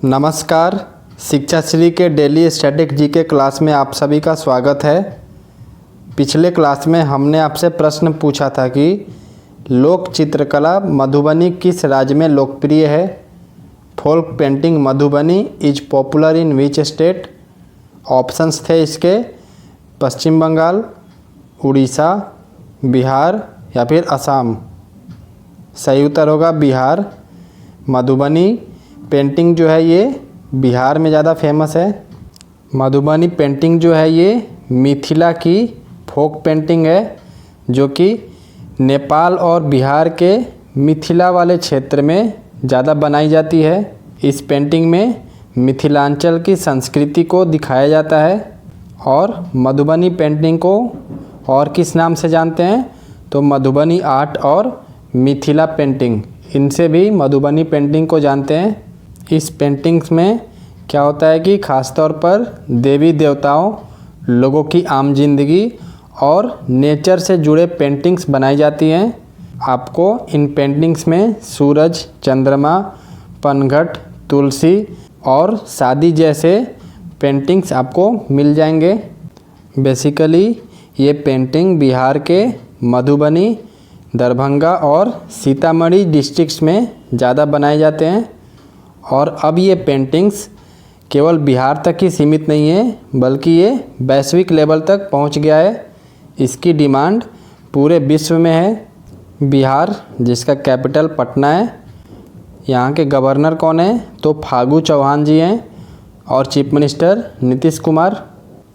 नमस्कार। शिक्षाश्री के daily static GK class में आप सभी का स्वागत है। पिछले क्लास में हमने आपसे प्रश्न पूछा था कि लोक चित्रकला मधुबनी किस राज्य में लोकप्रिय है। Folk painting Madhubani is popular in which state. Options थे इसके पश्चिम बंगाल, उड़ीसा, बिहार या फिर असम। सही उत्तर होगा बिहार। मधुबनी पेंटिंग जो है ये बिहार में ज़्यादा फेमस है। मधुबनी पेंटिंग जो है ये मिथिला की फोक पेंटिंग है जो कि नेपाल और बिहार के मिथिला वाले क्षेत्र में ज़्यादा बनाई जाती है। इस पेंटिंग में मिथिलांचल की संस्कृति को दिखाया जाता है। और मधुबनी पेंटिंग को और किस नाम से जानते हैं तो मधुबनी आर्ट और मिथिला पेंटिंग, इनसे भी मधुबनी पेंटिंग को जानते हैं। इस पेंटिंग्स में क्या होता है कि ख़ास तौर पर देवी देवताओं, लोगों की आम जिंदगी और नेचर से जुड़े पेंटिंग्स बनाई जाती हैं। आपको इन पेंटिंग्स में सूरज, चंद्रमा, पनघट, तुलसी और शादी जैसे पेंटिंग्स आपको मिल जाएंगे। बेसिकली ये पेंटिंग बिहार के मधुबनी, दरभंगा और सीतामढ़ी डिस्ट्रिक्ट्स में ज़्यादा बनाए जाते हैं। और अब ये पेंटिंग्स केवल बिहार तक ही सीमित नहीं है बल्कि ये वैश्विक लेवल तक पहुंच गया है। इसकी डिमांड पूरे विश्व में है। बिहार जिसका कैपिटल पटना है, यहाँ के गवर्नर कौन है तो फागू चौहान जी हैं और चीफ मिनिस्टर नीतीश कुमार।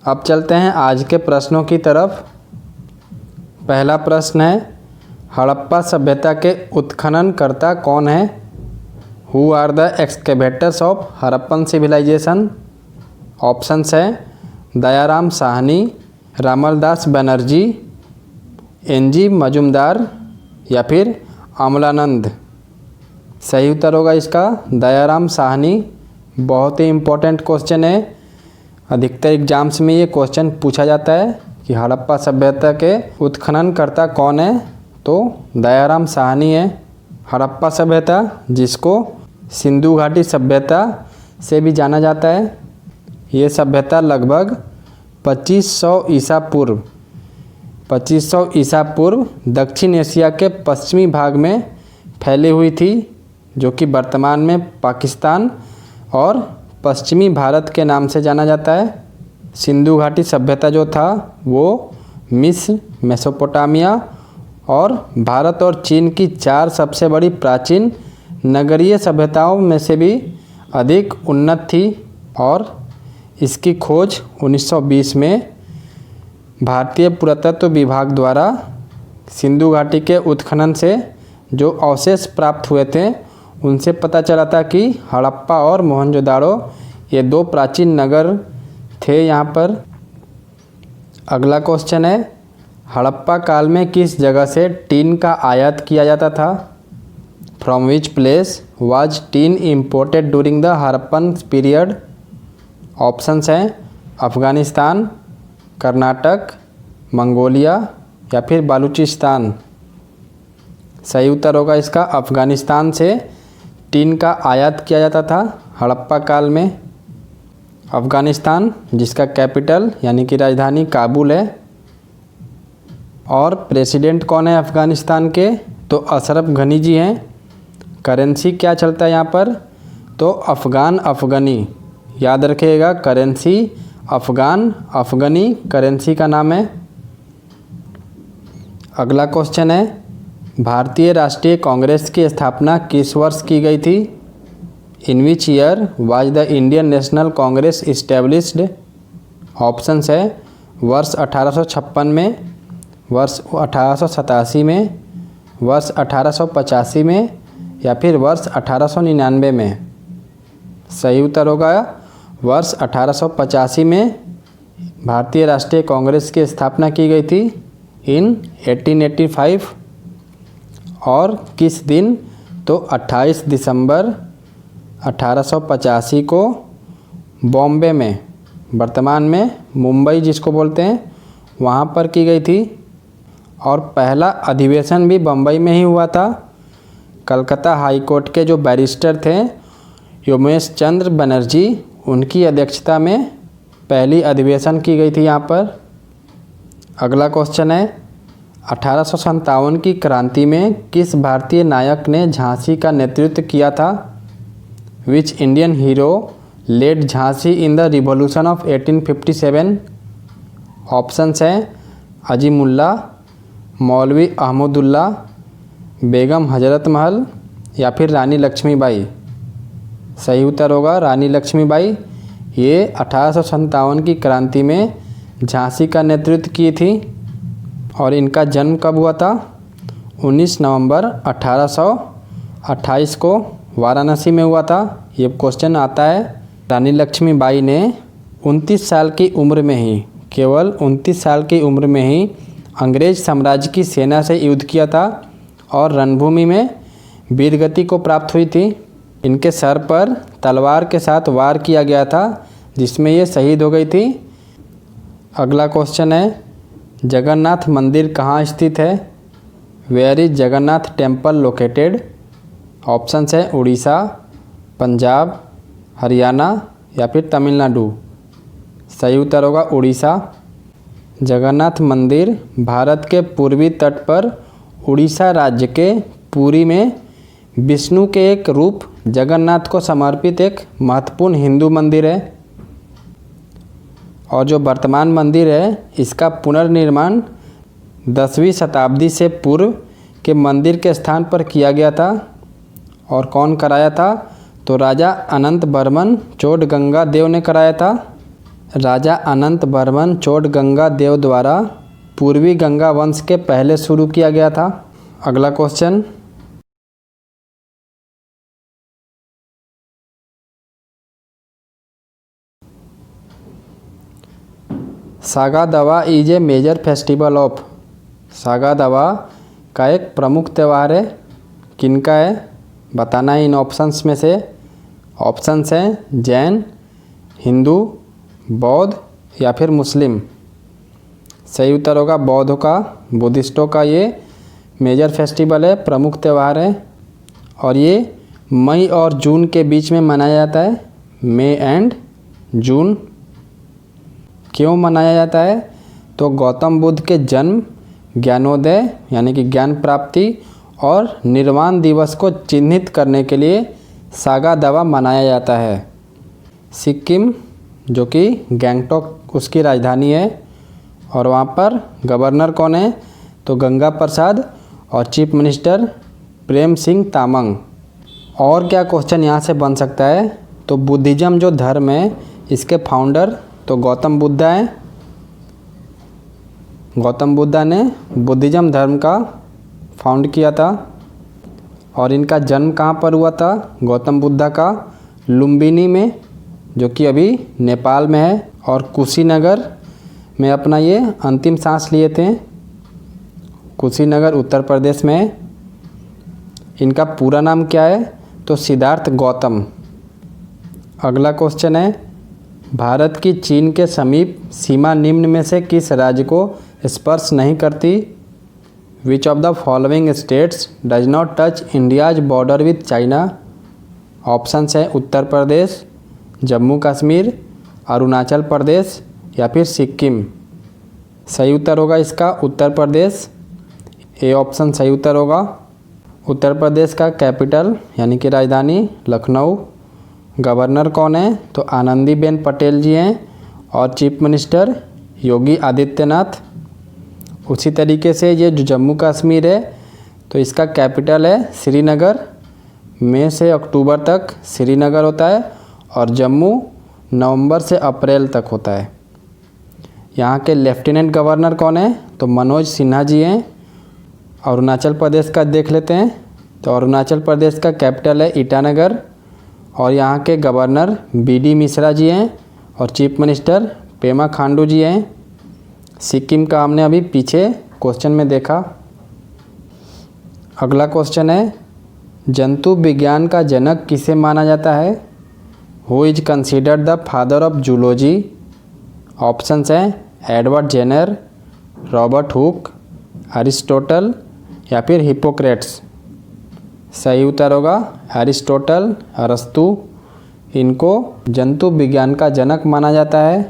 अब चलते हैं आज के प्रश्नों की तरफ। पहला प्रश्न है हड़प्पा सभ्यता के उत्खननकर्ता कौन है। Who are the excavators of Harappan civilization. Options हैं दयाराम साहनी, रामलदास बनर्जी, एनजी मजुमदार या फिर अमलानंद। सही उत्तर होगा इसका दयाराम साहनी। बहुत ही इम्पोर्टेंट क्वेश्चन है। अधिकतर एग्जाम्स में ये क्वेश्चन पूछा जाता है कि हड़प्पा सभ्यता के उत्खननकर्ता कौन है तो दयाराम साहनी है। हड़प्पा सभ्यता जिसको सिंधु घाटी सभ्यता से भी जाना जाता है, ये सभ्यता लगभग 2500 ईसा पूर्व दक्षिण एशिया के पश्चिमी भाग में फैली हुई थी, जो कि वर्तमान में पाकिस्तान और पश्चिमी भारत के नाम से जाना जाता है। सिंधु घाटी सभ्यता जो था वो मिस्र, मेसोपोटामिया और भारत और चीन की 4 सबसे बड़ी प्राचीन नगरीय सभ्यताओं में से भी अधिक उन्नत थी। और इसकी खोज 1920 में भारतीय पुरातत्व विभाग द्वारा सिंधु घाटी के उत्खनन से जो अवशेष प्राप्त हुए थे उनसे पता चला था कि हड़प्पा और मोहनजोदाड़ो ये 2 प्राचीन नगर थे यहाँ पर। अगला क्वेश्चन है हड़प्पा काल में किस जगह से टीन का आयात किया जाता था। From which place was tin imported during the Harappan period. Options हैं अफ़गानिस्तान, कर्नाटक, मंगोलिया या फिर बलूचिस्तान। सही उत्तर होगा इसका अफ़गानिस्तान से टीन का आयात किया जाता था हड़प्पा काल में। अफ़गानिस्तान जिसका कैपिटल यानी कि राजधानी काबुल है। और प्रेसिडेंट कौन है अफ़गानिस्तान के तो अशरफ गनी जी हैं। करेंसी क्या चलता है यहाँ पर तो अफ़गान अफ़गनी। याद रखिएगा करेंसी अफ़गान अफ़गनी करेंसी का नाम है। अगला क्वेश्चन है भारतीय राष्ट्रीय कांग्रेस की स्थापना किस वर्ष की गई थी। In which year was the Indian National Congress established. Options है वर्ष 1856 में, वर्ष 1887 में, वर्ष 1885 में या फिर वर्ष 1899 में। सही उत्तर होगा वर्ष 1885 में भारतीय राष्ट्रीय कांग्रेस की स्थापना की गई थी इन 1885। और किस दिन तो 28 दिसंबर 1885 को बॉम्बे में, वर्तमान में मुंबई जिसको बोलते हैं, वहाँ पर की गई थी। और पहला अधिवेशन भी बम्बई में ही हुआ था। कलकत्ता हाई कोर्ट के जो बैरिस्टर थे योमेश चंद्र बनर्जी, उनकी अध्यक्षता में पहली अधिवेशन की गई थी यहाँ पर। अगला क्वेश्चन है 1857 की क्रांति में किस भारतीय नायक ने झांसी का नेतृत्व किया था? Which Indian hero led Jhansi in the revolution of 1857? Options हैं अजीमुल्ला, मौलवी अहमदुल्ला, बेगम हजरत महल या फिर रानी लक्ष्मीबाई। सही उत्तर होगा रानी लक्ष्मीबाई। ये 1857 की क्रांति में झांसी का नेतृत्व की थी और इनका जन्म कब हुआ था? 19 नवंबर 1828 को वाराणसी में हुआ था। ये क्वेश्चन आता है। रानी लक्ष्मीबाई ने 29 साल की उम्र में ही, केवल 29 साल की उम्र में ही अंग्रेज साम्राज्य की सेना से युद्ध किया था और रणभूमि में वीरगति को प्राप्त हुई थी। इनके सर पर तलवार के साथ वार किया गया था जिसमें ये शहीद हो गई थी। अगला क्वेश्चन है जगन्नाथ मंदिर कहाँ स्थित है? Where is Jagannath temple located? Options है उड़ीसा, पंजाब, हरियाणा या फिर तमिलनाडु। सही उत्तर होगा उड़ीसा। जगन्नाथ मंदिर भारत के पूर्वी तट पर उड़ीसा राज्य के पुरी में विष्णु के एक रूप जगन्नाथ को समर्पित एक महत्वपूर्ण हिंदू मंदिर है। और जो वर्तमान मंदिर है इसका पुनर्निर्माण 10वीं शताब्दी से पूर्व के मंदिर के स्थान पर किया गया था। और कौन कराया था? तो राजा अनंत वर्मन चोडगंगा देव ने कराया था। राजा अनंत वर्मन चोडगंगा देव द्वारा पूर्वी गंगा वंश के पहले शुरू किया गया था। अगला question Saga Dawa is a major festival of? Saga Dawa का एक प्रमुख त्यौहार है, किनका है बताना है इन ऑप्शंस में से। ऑप्शंस हैं जैन, हिंदू, बौद्ध या फिर मुस्लिम। सही उत्तर होगा बौद्धों का, बुद्धिस्टों का ये मेजर फेस्टिवल है, प्रमुख त्यौहार है। और ये मई और जून के बीच में मनाया जाता है, मई एंड जून। क्यों मनाया जाता है? तो गौतम बुद्ध के जन्म, ज्ञानोदय यानी कि ज्ञान प्राप्ति और निर्वाण दिवस को चिन्हित करने के लिए सागा दावा मनाया जाता है। सिक्किम जो कि गैंगटॉक उसकी राजधानी है और वहाँ पर गवर्नर कौन है? तो गंगा प्रसाद और चीफ मिनिस्टर प्रेम सिंह तामंग। और क्या क्वेश्चन यहाँ से बन सकता है? तो बुद्धिज़्म जो धर्म है इसके फाउंडर तो गौतम बुद्धा हैं। गौतम बुद्धा ने बुद्धिज़्म धर्म का फाउंड किया था। और इनका जन्म कहाँ पर हुआ था गौतम बुद्धा का? लुम्बिनी में जो कि अभी नेपाल में है। और कुशीनगर में अपना ये अंतिम सांस लिए थे। कुशीनगर उत्तर प्रदेश में है। इनका पूरा नाम क्या है? तो सिद्धार्थ गौतम। अगला क्वेश्चन है भारत की चीन के समीप सीमा निम्न में से किस राज्य को स्पर्श नहीं करती? Which of the following states does not touch India's border with China? Options है उत्तर प्रदेश, जम्मू कश्मीर, अरुणाचल प्रदेश या फिर सिक्किम। सही उत्तर होगा इसका उत्तर प्रदेश। ए ऑप्शन सही उत्तर होगा। उत्तर प्रदेश का कैपिटल यानी कि राजधानी लखनऊ। गवर्नर कौन है? तो आनंदीबेन पटेल जी हैं और चीफ मिनिस्टर योगी आदित्यनाथ। उसी तरीके से ये जो जम्मू कश्मीर है तो इसका कैपिटल है श्रीनगर। मई से अक्टूबर तक श्रीनगर होता है और जम्मू नवंबर से अप्रैल तक होता है। यहाँ के लेफ्टिनेंट गवर्नर कौन है? तो मनोज सिन्हा जी हैं। अरुणाचल प्रदेश का देख लेते हैं। तो अरुणाचल प्रदेश का कैपिटल है ईटानगर और यहाँ के गवर्नर बीडी मिश्रा जी हैं और चीफ मिनिस्टर पेमा खांडू जी हैं। सिक्किम का हमने अभी पीछे क्वेश्चन में देखा। अगला क्वेश्चन है जंतु विज्ञान का जनक किसे माना जाता है? Who is considered the father of zoology? Options हैं Edward Jenner, Robert Hooke, Aristotle या फिर हिपोक्रेट्स। सही उत्तर होगा अरिस्टोटल, अरस्तु। इनको जंतु विज्ञान का जनक माना जाता है।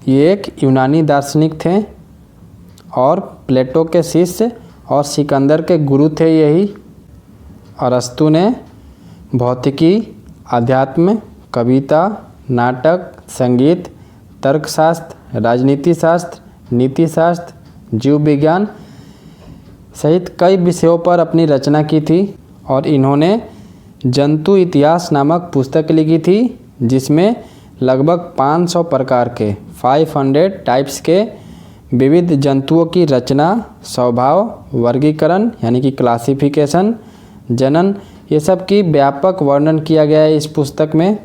ये एक यूनानी दार्शनिक थे और प्लेटो के शिष्य और सिकंदर के गुरु थे यही। अरस्तु ने भौतिकी, अध्यात्म, कविता, नाटक, संगीत, तर्कशास्त्र, राजनीति शास्त्र, नीति शास्त्र, जीव विज्ञान सहित कई विषयों पर अपनी रचना की थी और इन्होंने जंतु इतिहास नामक पुस्तक लिखी थी जिसमें लगभग 500 प्रकार के 500 टाइप्स के विविध जंतुओं की रचना, स्वभाव, वर्गीकरण यानी कि क्लासिफिकेशन, जनन, ये सब की व्यापक वर्णन किया गया है इस पुस्तक में।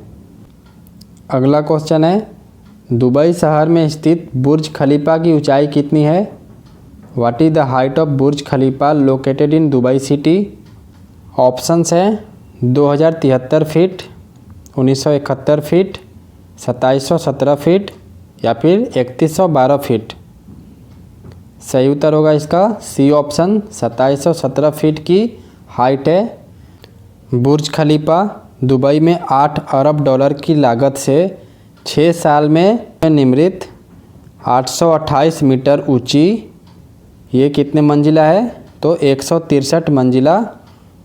अगला क्वेश्चन है, दुबई शहर में स्थित बुर्ज खलीफा की ऊंचाई कितनी है? What is the height of Burj Khalifa located in Dubai city? Options हैं 2073 फीट, 1971 फीट, 2717 फीट या फिर 3112 फीट। सही उत्तर होगा इसका सी ऑप्शन, 2717 फीट की हाइट है। बुर्ज खलीफा दुबई में 8 अरब डॉलर की लागत से 6 साल में निर्मित 828 मीटर ऊंची, ये कितने मंजिला है? तो 163 मंजिला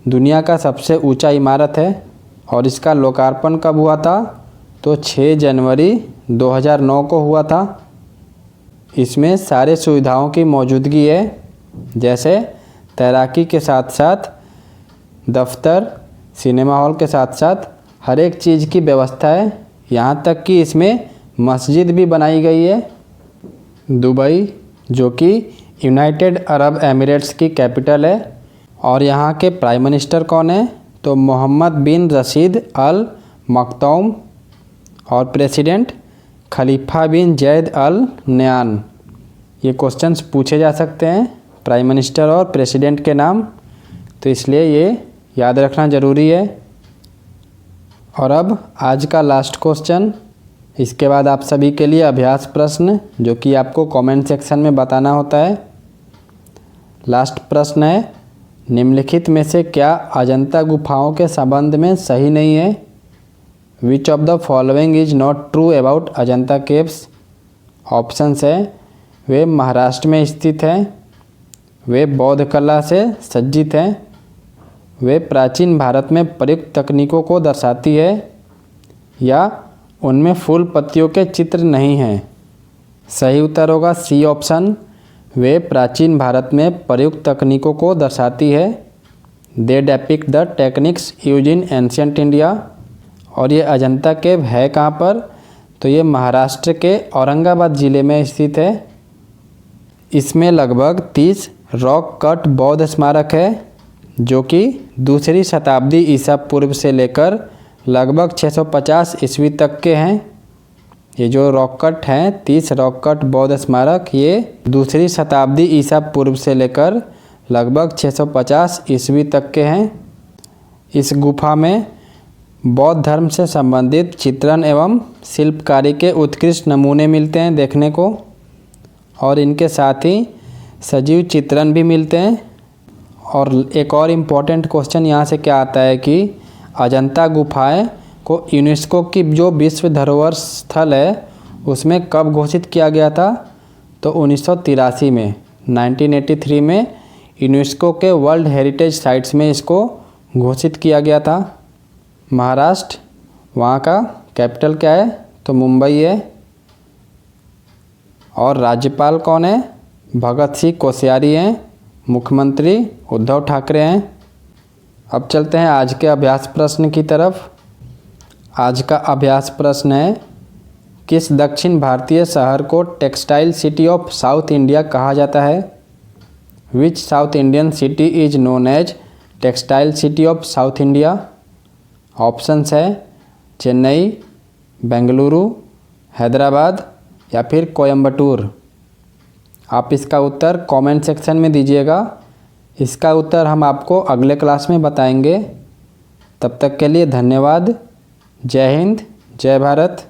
दुनिया का सबसे ऊंचा इमारत है। और इसका लोकार्पण कब हुआ था? तो 6 जनवरी 2009 को हुआ था। इसमें सारे सुविधाओं की मौजूदगी है, जैसे तैराकी के साथ साथ दफ्तर, सिनेमा हॉल के साथ साथ हर एक चीज़ की व्यवस्था है। यहाँ तक कि इसमें मस्जिद भी बनाई गई है। दुबई जो कि यूनाइटेड अरब एमिरेट्स की कैपिटल है और यहाँ के प्राइम मिनिस्टर कौन है? तो मोहम्मद बिन रशीद अल मक्तूम और प्रेसिडेंट खलीफा बिन जैद अल नयान। ये क्वेश्चंस पूछे जा सकते हैं प्राइम मिनिस्टर और प्रेसिडेंट के नाम, तो इसलिए ये याद रखना ज़रूरी है। और अब आज का लास्ट क्वेश्चन, इसके बाद आप सभी के लिए अभ्यास प्रश्न जो कि आपको कमेंट सेक्शन में बताना होता है। लास्ट प्रश्न है, निम्नलिखित में से क्या अजंता गुफाओं के संबंध में सही नहीं है? Which of the following is not true about Ajanta caves? Options है, वे महाराष्ट्र में स्थित हैं, वे बौद्ध कला से सज्जित हैं, वे प्राचीन भारत में प्रयुक्त तकनीकों को दर्शाती है या उनमें फूल पत्तियों के चित्र नहीं हैं। सही उत्तर होगा सी ऑप्शन, वे प्राचीन भारत में प्रयुक्त तकनीकों को दर्शाती है। They depict the techniques used in ancient India. और ये अजंता केव है कहाँ पर? तो ये महाराष्ट्र के औरंगाबाद ज़िले में स्थित है। इसमें लगभग 30 रॉक कट बौद्ध स्मारक है जो कि 2री शताब्दी ईसा पूर्व से लेकर लगभग 650 ईस्वी तक के हैं। ये जो रॉक कट हैं 30 रॉक कट बौद्ध स्मारक, ये 2री शताब्दी ईसा पूर्व से लेकर लगभग 650 ईस्वी तक के हैं। इस गुफा में बौद्ध धर्म से संबंधित चित्रण एवं शिल्पकारी के उत्कृष्ट नमूने मिलते हैं देखने को, और इनके साथ ही सजीव चित्रण भी मिलते हैं। और एक और इम्पॉर्टेंट क्वेश्चन यहाँ से क्या आता है कि अजंता गुफाएं को यूनेस्को की जो विश्व धरोहर स्थल है उसमें कब घोषित किया गया था? तो 1983 में, 1983 में यूनेस्को के वर्ल्ड हेरिटेज साइट्स में इसको घोषित किया गया था। महाराष्ट्र, वहाँ का कैपिटल क्या है? तो मुंबई है। और राज्यपाल कौन है? भगत सिंह कोश्यारी हैं। मुख्यमंत्री उद्धव ठाकरे हैं। अब चलते हैं आज के अभ्यास प्रश्न की तरफ। आज का अभ्यास प्रश्न है, किस दक्षिण भारतीय शहर को textile city of south India कहा जाता है? Which south Indian city is known as textile city of south India? Options है चेन्नई, बेंगलुरु, हैदराबाद या फिर कोयम्बटूर। आप इसका उत्तर कमेंट सेक्शन में दीजिएगा। इसका उत्तर हम आपको अगले क्लास में बताएंगे। तब तक के लिए धन्यवाद। जय हिंद, जय भारत।